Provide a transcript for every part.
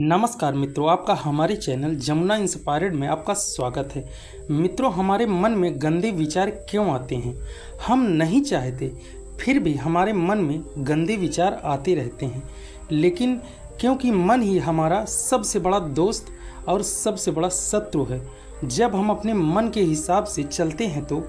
नमस्कार मित्रों, आपका हमारे चैनल जमुना इंस्पायर्ड में आपका स्वागत है। मित्रों, हमारे मन में गंदे विचार क्यों आते हैं? हम नहीं चाहते, फिर भी हमारे मन में गंदे विचार आते रहते हैं। लेकिन क्योंकि मन ही हमारा सबसे बड़ा दोस्त और सबसे बड़ा शत्रु है। जब हम अपने मन के हिसाब से चलते हैं तो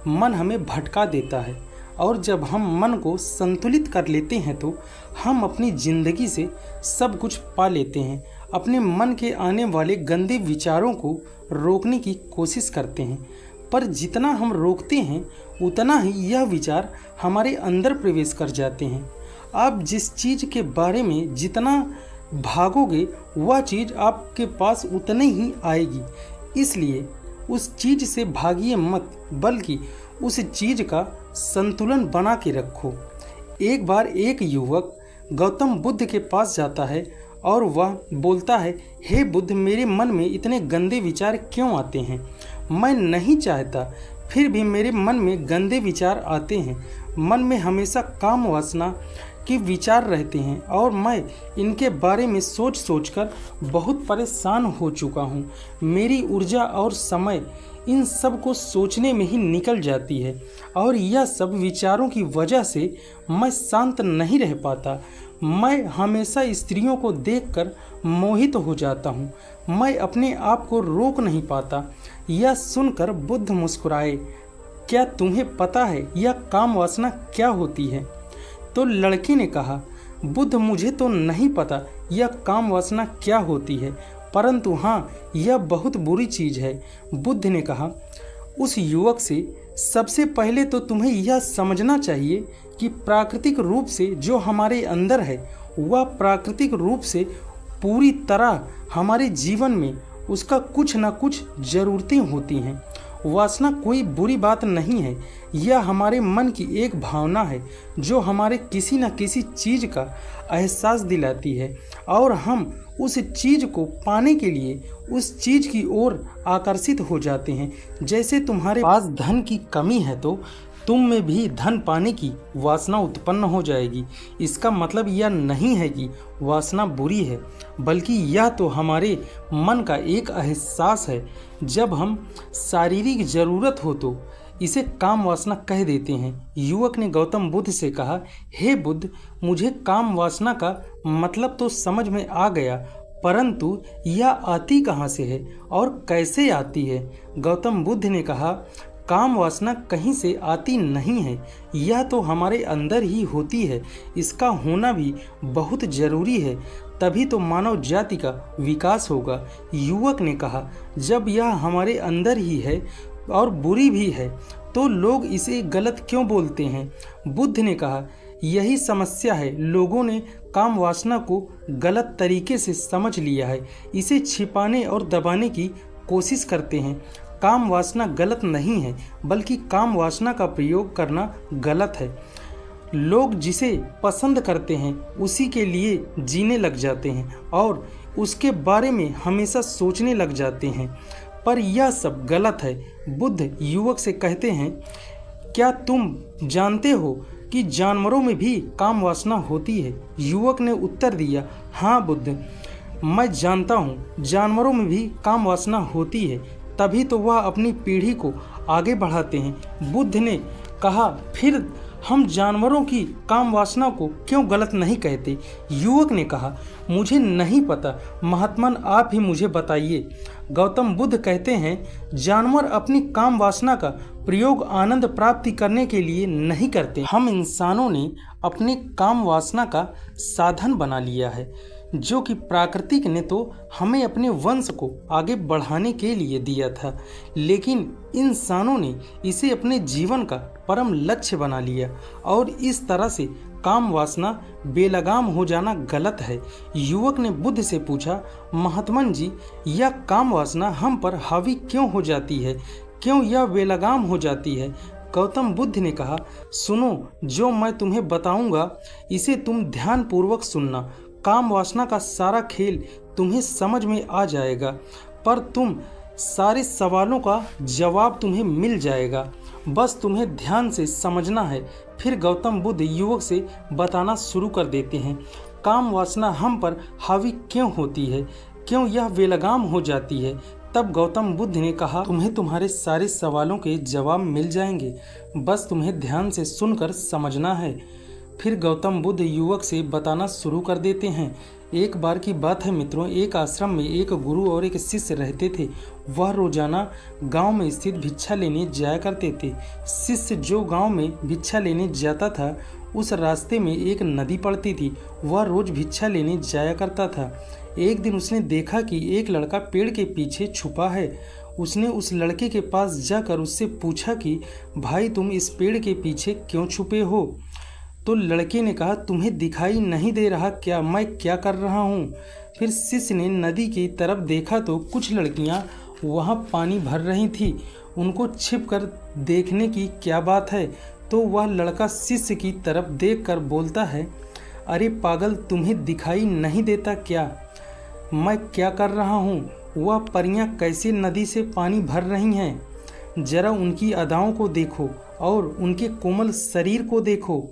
मन हमें भटका देता है, और जब हम मन को संतुलित कर लेते हैं तो हम अपनी ज़िंदगी से सब कुछ पा लेते हैं। अपने मन के आने वाले गंदे विचारों को रोकने की कोशिश करते हैं, पर जितना हम रोकते हैं उतना ही यह विचार हमारे अंदर प्रवेश कर जाते हैं। आप जिस चीज़ के बारे में जितना भागोगे वह चीज़ आपके पास उतनी ही आएगी। इसलिए उस चीज़ से भागिए मत, बल्कि उस चीज़ का संतुलन बना के रखो। एक बार एक युवक गौतम बुद्ध के पास जाता है और वह बोलता है, हे बुद्ध, मेरे मन में इतने गंदे विचार क्यों आते हैं? मैं नहीं चाहता, फिर भी मेरे मन में गंदे विचार आते हैं। मन में हमेशा काम वासना के विचार रहते हैं और मैं इनके बारे में सोच सोचकर बहुत परेशान हो चुका हूँ। मेरी ऊर्जा और समय इन सब को सोचने में ही निकल जाती है, और यह सब विचारों की वजह से मैं शांत नहीं रह पाता। मैं हमेशा स्त्रियों को देखकर मोहित हो जाता हूँ। मैं अपने आप को रोक नहीं पाता। यह सुनकर बुद्ध मुस्कुराए, क्या तुम्हें पता है यह काम वासना क्या होती है? तो लड़की ने कहा, बुद्ध, मुझे तो नहीं पता यह काम वासना क्या होती है, परंतु हाँ, यह बहुत बुरी चीज़ है। बुद्ध ने कहा उस युवक से, सबसे पहले तो तुम्हें यह समझना चाहिए कि प्राकृतिक रूप से जो हमारे अंदर है वह प्राकृतिक रूप से पूरी तरह हमारे जीवन में उसका कुछ न कुछ ज़रूरतें होती हैं। वासना कोई बुरी बात नहीं है, यह हमारे मन की एक भावना है जो हमारे किसी न किसी चीज़ का एहसास दिलाती है, और हम उस चीज़ को पाने के लिए उस चीज़ की ओर आकर्षित हो जाते हैं। जैसे तुम्हारे पास धन की कमी है तो तुम में भी धन पाने की वासना उत्पन्न हो जाएगी। इसका मतलब यह नहीं है कि वासना बुरी है, बल्कि यह तो हमारे मन का एक एहसास है। जब हम शारीरिक ज़रूरत हो तो इसे काम वासना कह देते हैं। युवक ने गौतम बुद्ध से कहा, हे बुद्ध, मुझे काम वासना का मतलब तो समझ में आ गया, परंतु यह आती कहाँ से है और कैसे आती है? गौतम बुद्ध ने कहा, काम वासना कहीं से आती नहीं है, यह तो हमारे अंदर ही होती है। इसका होना भी बहुत ज़रूरी है, तभी तो मानव जाति का विकास होगा। युवक ने कहा, जब यह हमारे अंदर ही है और बुरी भी है तो लोग इसे गलत क्यों बोलते हैं? बुद्ध ने कहा, यही समस्या है, लोगों ने काम वासना को गलत तरीके से समझ लिया है। इसे छिपाने और दबाने की कोशिश करते हैं। काम वासना गलत नहीं है, बल्कि काम वासना का प्रयोग करना गलत है। लोग जिसे पसंद करते हैं उसी के लिए जीने लग जाते हैं और उसके बारे में हमेशा सोचने लग जाते हैं, पर यह सब गलत है। बुद्ध युवक से कहते हैं, क्या तुम जानते हो कि जानवरों में भी काम वासना होती है? युवक ने उत्तर दिया, हाँ बुद्ध, मैं जानता हूँ, जानवरों में भी काम वासना होती है, तभी तो वह अपनी पीढ़ी को आगे बढ़ाते हैं। बुद्ध ने कहा, फिर हम जानवरों की काम वासना को क्यों गलत नहीं कहते? युवक ने कहा, मुझे नहीं पता, महात्मन आप ही मुझे बताइए। गौतम बुद्ध कहते हैं, जानवर अपनी काम वासना का प्रयोग आनंद प्राप्ति करने के लिए नहीं करते। हम इंसानों ने अपनी काम वासना का साधन बना लिया है, जो कि प्राकृतिक ने तो हमें अपने वंश को आगे बढ़ाने के लिए दिया था, लेकिन इंसानों ने इसे अपने जीवन का परम लक्ष्य बना लिया, और इस तरह से काम वासना बेलगाम हो जाना गलत है। युवक ने बुद्ध से पूछा, महात्मन जी, यह काम वासना हम पर हावी क्यों हो जाती है? क्यों यह बेलगाम हो जाती है? गौतम बुद्ध ने कहा, सुनो, जो मैं तुम्हें बताऊंगा इसे तुम ध्यानपूर्वक सुनना। काम वासना का सारा खेल तुम्हें समझ में आ जाएगा, पर तुम सारे सवालों का जवाब तुम्हें मिल जाएगा। बस तुम्हें ध्यान से समझना है। फिर गौतम बुद्ध युवक से बताना शुरू कर देते हैं, काम वासना हम पर हावी क्यों होती है, क्यों यह बेलगाम हो जाती है। तब गौतम बुद्ध ने कहा, तुम्हें तुम्हारे सारे सवालों के जवाब मिल जाएंगे, बस तुम्हें ध्यान से सुनकर समझना है। फिर गौतम बुद्ध युवक से बताना शुरू कर देते हैं। एक बार की बात है मित्रों, एक आश्रम में एक गुरु और एक शिष्य रहते थे। वह रोजाना गांव में स्थित भिक्षा लेने जाया करते थे। शिष्य जो गांव में भिक्षा लेने जाता था, उस रास्ते में एक नदी पड़ती थी। वह रोज भिक्षा लेने जाया करता था। एक दिन उसने देखा कि एक लड़का पेड़ के पीछे छुपा है। उसने उस लड़के के पास जाकर उससे पूछा कि भाई, तुम इस पेड़ के पीछे क्यों छुपे हो? तो लड़के ने कहा, तुम्हें दिखाई नहीं दे रहा क्या मैं क्या कर रहा हूँ? फिर शिष्य ने नदी की तरफ देखा तो कुछ लड़कियाँ वहाँ पानी भर रही थी। उनको छिपकर देखने की क्या बात है? तो वह लड़का शिष्य की तरफ देखकर बोलता है, अरे पागल, तुम्हें दिखाई नहीं देता क्या मैं क्या कर रहा हूँ? वह परियां कैसे नदी से पानी भर रही हैं। जरा उनकी अदाओं को देखो और उनके कोमल शरीर को देखो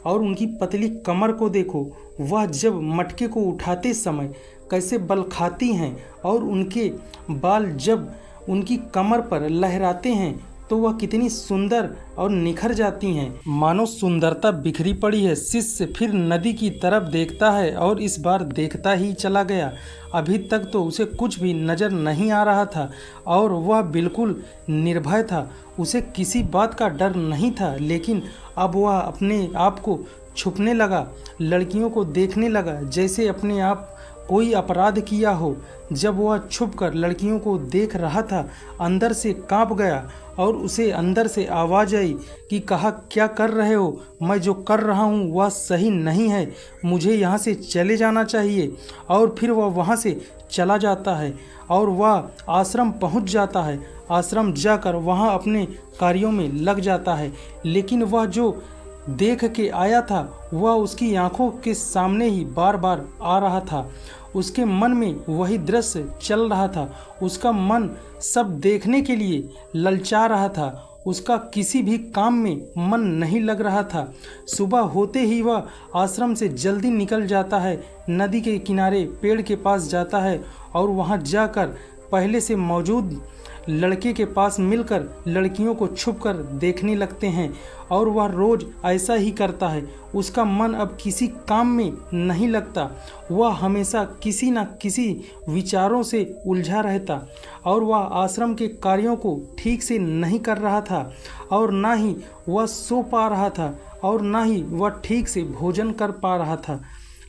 और उनकी पतली कमर को देखो। वह जब मटके को उठाते समय कैसे बल खाती हैं और उनके बाल जब उनकी कमर पर लहराते हैं तो वह कितनी सुंदर और निखर जाती हैं, मानो सुंदरता बिखरी पड़ी है। शिष्य फिर नदी की तरफ देखता है और इस बार देखता ही चला गया। अभी तक तो उसे कुछ भी नजर नहीं आ रहा था और वह बिल्कुल निर्भय था। उसे किसी बात का डर नहीं था, लेकिन अब वह अपने आप को छुपने लगा, लड़कियों को देखने लगा जैसे अपने आप कोई अपराध किया हो। जब वह छुपकर लड़कियों को देख रहा था, अंदर से कांप गया और उसे अंदर से आवाज़ आई कि कहा, क्या कर रहे हो? मैं जो कर रहा हूँ वह सही नहीं है, मुझे यहाँ से चले जाना चाहिए। और फिर वह वहाँ से चला जाता है और वह आश्रम पहुँच जाता है। आश्रम जाकर वहाँ अपने कार्यों में लग जाता है, लेकिन वह जो देख के आया था वह उसकी आंखों के सामने ही बार बार आ रहा था। उसके मन में वही दृश्य चल रहा था। उसका मन सब देखने के लिए ललचा रहा था। उसका किसी भी काम में मन नहीं लग रहा था। सुबह होते ही वह आश्रम से जल्दी निकल जाता है, नदी के किनारे पेड़ के पास जाता है और वहां जाकर पहले से मौजूद लड़के के पास मिलकर लड़कियों को छुपकर देखने लगते हैं और वह रोज ऐसा ही करता है। उसका मन अब किसी काम में नहीं लगता। वह हमेशा किसी न किसी विचारों से उलझा रहता और वह आश्रम के कार्यों को ठीक से नहीं कर रहा था और ना ही वह सो पा रहा था और ना ही वह ठीक से भोजन कर पा रहा था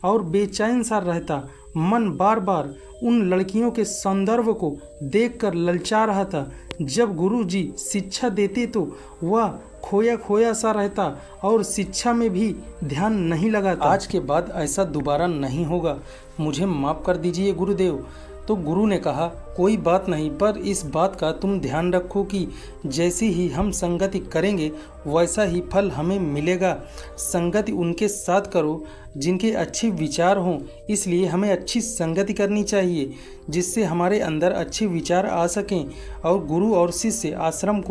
और बेचैन सा रहता। मन बार बार उन लड़कियों के सौंदर्य को देखकर ललचा रहा था। जब गुरुजी शिक्षा देते तो वह खोया खोया सा रहता और शिक्षा में भी ध्यान नहीं लगाता। आज के बाद ऐसा दोबारा नहीं होगा, मुझे माफ़ कर दीजिए गुरुदेव। तो गुरु ने कहा, कोई बात नहीं, पर इस बात का तुम ध्यान रखो कि जैसी ही हम संगति करेंगे वैसा ही फल हमें मिलेगा। संगति उनके साथ करो जिनके अच्छे विचार हों, इसलिए हमें अच्छी संगति करनी चाहिए जिससे हमारे अंदर अच्छे विचार आ सकें। और गुरु और शिष्य आश्रम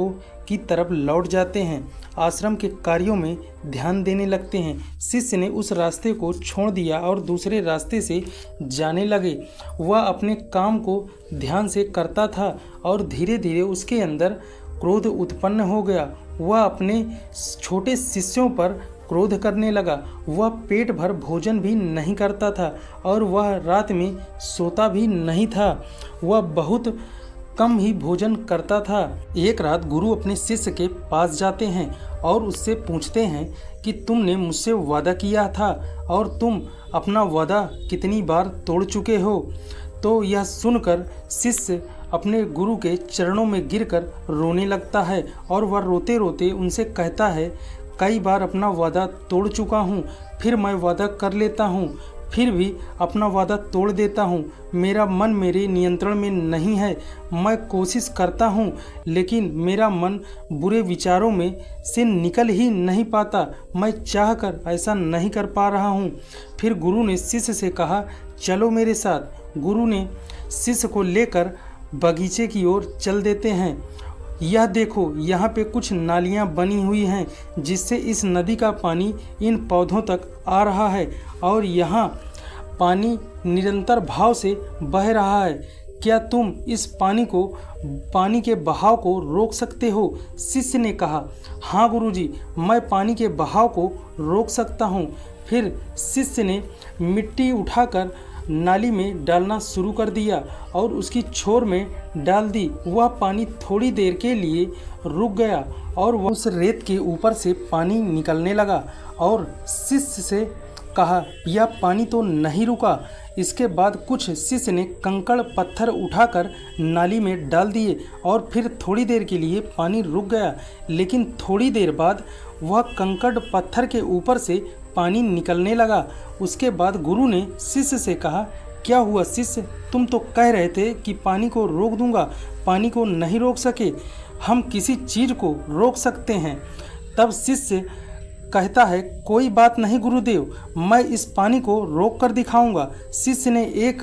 की तरफ लौट जाते हैं, आश्रम के कार्यों में ध्यान देने लगते हैं। शिष्य ने उस रास्ते को छोड़ दिया और दूसरे रास्ते से जाने लगे। वह अपने काम को ध्यान से करता था और धीरे धीरे उसके अंदर क्रोध उत्पन्न हो गया। वह अपने छोटे शिष्यों पर क्रोध करने लगा। वह पेट भर भोजन भी नहीं करता था और वह रात में सोता भी नहीं था। वह बहुत कम ही भोजन करता था। एक रात गुरु अपने शिष्य के पास जाते हैं और उससे पूछते हैं कि तुमने मुझसे वादा किया था और तुम अपना वादा कितनी बार तोड़ चुके हो। तो यह सुनकर शिष्य अपने गुरु के चरणों में गिरकर रोने लगता है और वह रोते रोते उनसे कहता है, कई बार अपना वादा तोड़ चुका हूँ, फिर मैं वादा कर लेता हूँ, फिर भी अपना वादा तोड़ देता हूँ। मेरा मन मेरे नियंत्रण में नहीं है। मैं कोशिश करता हूँ लेकिन मेरा मन बुरे विचारों में से निकल ही नहीं पाता। मैं चाहकर ऐसा नहीं कर पा रहा हूँ। फिर गुरु ने शिष्य से कहा, चलो मेरे साथ। गुरु ने शिष्य को लेकर बगीचे की ओर चल देते हैं। यह देखो, यहाँ पे कुछ नालियाँ बनी हुई हैं जिससे इस नदी का पानी इन पौधों तक आ रहा है और यहाँ पानी निरंतर भाव से बह रहा है, क्या तुम इस पानी के बहाव को रोक सकते हो? शिष्य ने कहा, हाँ गुरुजी, मैं पानी के बहाव को रोक सकता हूँ। फिर शिष्य ने मिट्टी उठाकर नाली में डालना शुरू कर दिया और उसकी छोर में डाल दी। वह पानी थोड़ी देर के लिए रुक गया और वह उस रेत के ऊपर से पानी निकलने लगा और शिष्य से कहा, यह पानी तो नहीं रुका। इसके बाद कुछ शिष्य ने कंकड़ पत्थर उठाकर नाली में डाल दिए और फिर थोड़ी देर के लिए पानी रुक गया, लेकिन थोड़ी देर बाद वह कंकड़ पत्थर के ऊपर से पानी निकलने लगा। उसके बाद गुरु ने शिष्य से कहा, क्या हुआ शिष्य, तुम तो कह रहे थे कि पानी को रोक दूंगा, पानी को नहीं रोक सके, हम किसी चीज़ को रोक सकते हैं। तब शिष्य कहता है, कोई बात नहीं गुरुदेव, मैं इस पानी को रोक कर दिखाऊंगा। शिष्य ने एक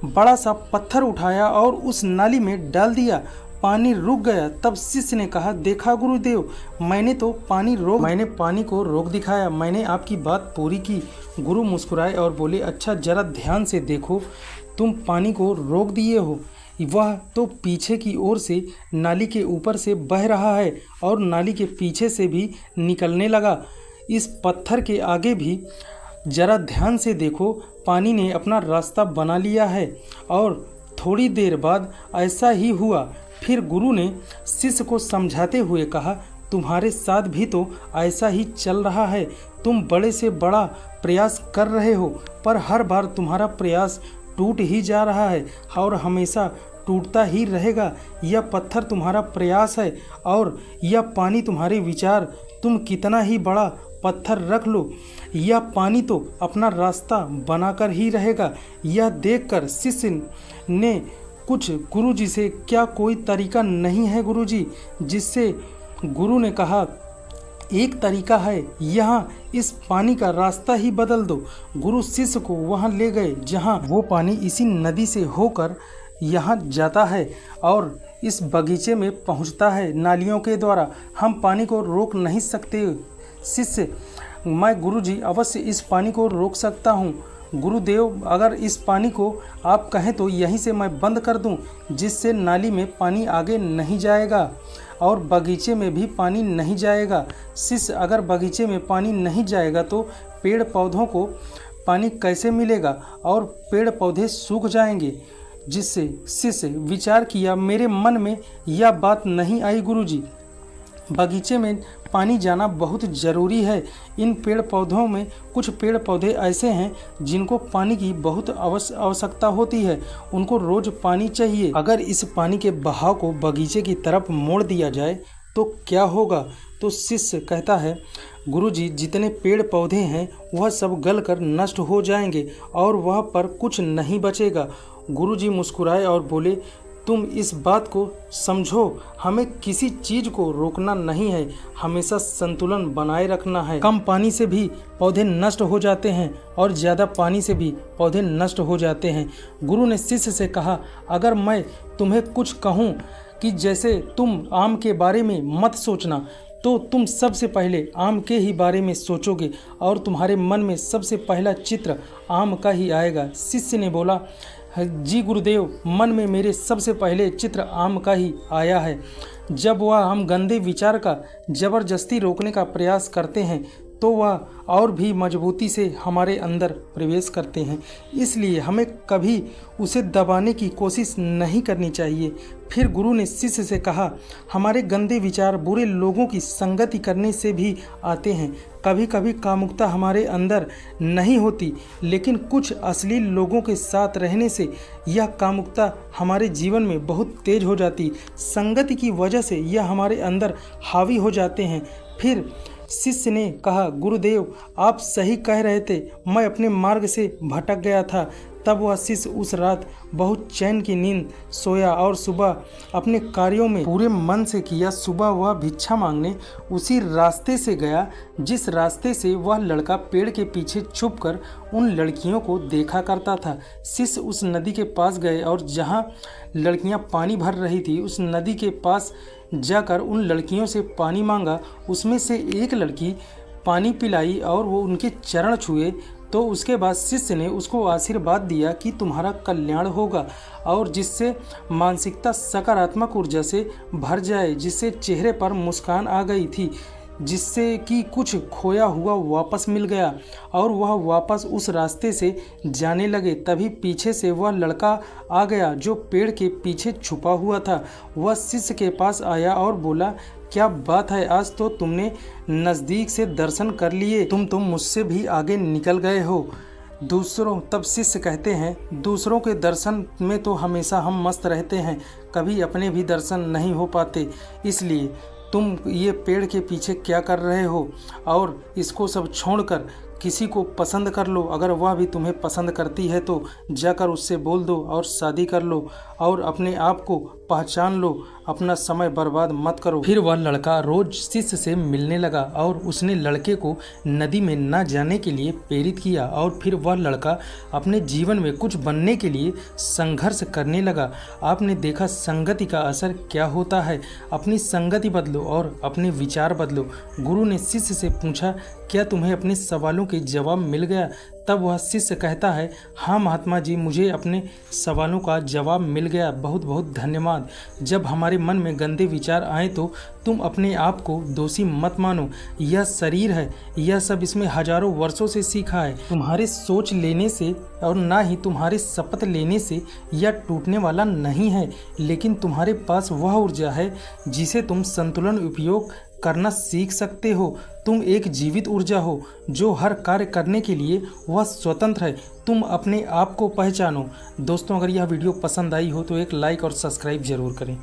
बड़ा सा पत्थर उठाया और उस नाली में डाल दिया, पानी रुक गया। तब शिष्य ने कहा, देखा गुरुदेव, मैंने पानी को रोक दिखाया, मैंने आपकी बात पूरी की। गुरु मुस्कुराए और बोले, अच्छा जरा ध्यान से देखो, तुम पानी को रोक दिए हो, वह तो पीछे की ओर से नाली के ऊपर से बह रहा है और नाली के पीछे से भी निकलने लगा। इस पत्थर के आगे भी जरा ध्यान से देखो, पानी ने अपना रास्ता बना लिया है। और थोड़ी देर बाद ऐसा ही हुआ। फिर गुरु ने शिष्य को समझाते हुए कहा, तुम्हारे साथ भी तो ऐसा ही चल रहा है, तुम बड़े से बड़ा प्रयास कर रहे हो, पर हर बार तुम्हारा प्रयास टूट ही जा रहा है और हमेशा टूटता ही रहेगा। यह पत्थर तुम्हारा प्रयास है और यह पानी तुम्हारे विचार। तुम कितना ही बड़ा पत्थर रख लो, यह पानी तो अपना रास्ता बनाकर ही रहेगा। यह देखकर शिष्य ने कुछ गुरुजी से, क्या कोई तरीका नहीं है गुरुजी? जिससे गुरु ने कहा, एक तरीका है, यहाँ इस पानी का रास्ता ही बदल दो। गुरु शिष्य को वहाँ ले गए जहाँ वो पानी इसी नदी से होकर यहाँ जाता है और इस बगीचे में पहुँचता है नालियों के द्वारा। हम पानी को रोक नहीं सकते शिष्य, मैं गुरुजी अवश्य इस पानी को रोक सकता हूँ। गुरुदेव, अगर इस पानी को आप कहें तो यहीं से मैं बंद कर दूं, जिससे नाली में पानी आगे नहीं जाएगा और बगीचे में भी पानी नहीं जाएगा। शिष्य, अगर बगीचे में पानी नहीं जाएगा तो पेड़ पौधों को पानी कैसे मिलेगा और पेड़ पौधे सूख जाएंगे। जिससे शिष्य विचार किया, मेरे मन में यह बात नहीं आई गुरुजी, बगीचे में पानी जाना बहुत ज़रूरी है। इन पेड़ पौधों में कुछ पेड़ पौधे ऐसे हैं जिनको पानी की बहुत आवश्यकता होती है, उनको रोज़ पानी चाहिए। अगर इस पानी के बहाव को बगीचे की तरफ मोड़ दिया जाए तो क्या होगा? तो शिष्य कहता है, गुरुजी, जितने पेड़ पौधे हैं वह सब गलकर नष्ट हो जाएंगे और वह पर कुछ नहीं बचेगा। गुरुजी मुस्कुराए और बोले, तुम इस बात को समझो, हमें किसी चीज़ को रोकना नहीं है, हमेशा संतुलन बनाए रखना है। कम पानी से भी पौधे नष्ट हो जाते हैं और ज़्यादा पानी से भी पौधे नष्ट हो जाते हैं। गुरु ने शिष्य से कहा, अगर मैं तुम्हें कुछ कहूँ कि जैसे तुम आम के बारे में मत सोचना, तो तुम सबसे पहले आम के ही बारे में सोचोगे और तुम्हारे मन में सबसे पहला चित्र आम का ही आएगा। शिष्य ने बोला, जी गुरुदेव, मन में मेरे सबसे पहले चित्र आम का ही आया है। जब वह हम गंदे विचार का ज़बरदस्ती रोकने का प्रयास करते हैं तो वह और भी मजबूती से हमारे अंदर प्रवेश करते हैं, इसलिए हमें कभी उसे दबाने की कोशिश नहीं करनी चाहिए। फिर गुरु ने शिष्य से कहा, हमारे गंदे विचार बुरे लोगों की संगति करने से भी आते हैं। कभी कभी कामुकता हमारे अंदर नहीं होती, लेकिन कुछ असली लोगों के साथ रहने से यह कामुकता हमारे जीवन में बहुत तेज हो जाती। संगति की वजह से यह हमारे अंदर हावी हो जाते हैं। फिर शिष्य ने कहा, गुरुदेव, आप सही कह रहे थे, मैं अपने मार्ग से भटक गया था। तब वह शिष्य उस रात बहुत चैन की नींद सोया और सुबह अपने कार्यों में पूरे मन से किया। सुबह वह भिक्षा मांगने उसी रास्ते से गया जिस रास्ते से वह लड़का पेड़ के पीछे छुपकर उन लड़कियों को देखा करता था। शिष्य उस नदी के पास गए और जहाँ लड़कियाँ पानी भर रही थी उस नदी के पास जाकर उन लड़कियों से पानी मांगा। उसमें से एक लड़की पानी पिलाई और वो उनके चरण छुए तो उसके बाद शिष्य ने उसको आशीर्वाद दिया कि तुम्हारा कल्याण होगा और जिससे मानसिकता सकारात्मक ऊर्जा से भर जाए, जिससे चेहरे पर मुस्कान आ गई थी, जिससे कि कुछ खोया हुआ वापस मिल गया और वह वापस उस रास्ते से जाने लगे। तभी पीछे से वह लड़का आ गया जो पेड़ के पीछे छुपा हुआ था। वह शिष्य के पास आया और बोला, क्या बात है, आज तो तुमने नज़दीक से दर्शन कर लिए, तुम तो मुझसे भी आगे निकल गए हो। तब शिष्य कहते हैं, दूसरों के दर्शन में तो हमेशा हम मस्त रहते हैं, कभी अपने भी दर्शन नहीं हो पाते। इसलिए तुम ये पेड़ के पीछे क्या कर रहे हो, और इसको सब छोड़कर किसी को पसंद कर लो। अगर वह भी तुम्हें पसंद करती है तो जाकर उससे बोल दो और शादी कर लो और अपने आप को पहचान लो, अपना समय बर्बाद मत करो। फिर वह लड़का रोज शिष्य से मिलने लगा और उसने लड़के को नदी में न जाने के लिए प्रेरित किया और फिर वह लड़का अपने जीवन में कुछ बनने के लिए संघर्ष करने लगा। आपने देखा संगति का असर क्या होता है। अपनी संगति बदलो और अपने विचार बदलो। गुरु ने शिष्य से पूछा, क्या तुम्हें अपने सवालों के जवाब मिल गया? तब वह शिष्य कहता है, हाँ महात्मा जी, मुझे अपने सवालों का जवाब मिल गया, बहुत बहुत धन्यवाद। जब हमारे मन में गंदे विचार आए तो तुम अपने आप को दोषी मत मानो। यह शरीर है, यह सब इसमें हजारों वर्षों से सीखा है। तुम्हारे सोच लेने से और ना ही तुम्हारे शपथ लेने से यह टूटने वाला नहीं है, लेकिन तुम्हारे पास वह ऊर्जा है जिसे तुम संतुलन उपयोग करना सीख सकते हो। तुम एक जीवित ऊर्जा हो जो हर कार्य करने के लिए वह स्वतंत्र है। तुम अपने आप को पहचानो। दोस्तों, अगर यह वीडियो पसंद आई हो तो एक लाइक और सब्सक्राइब जरूर करें।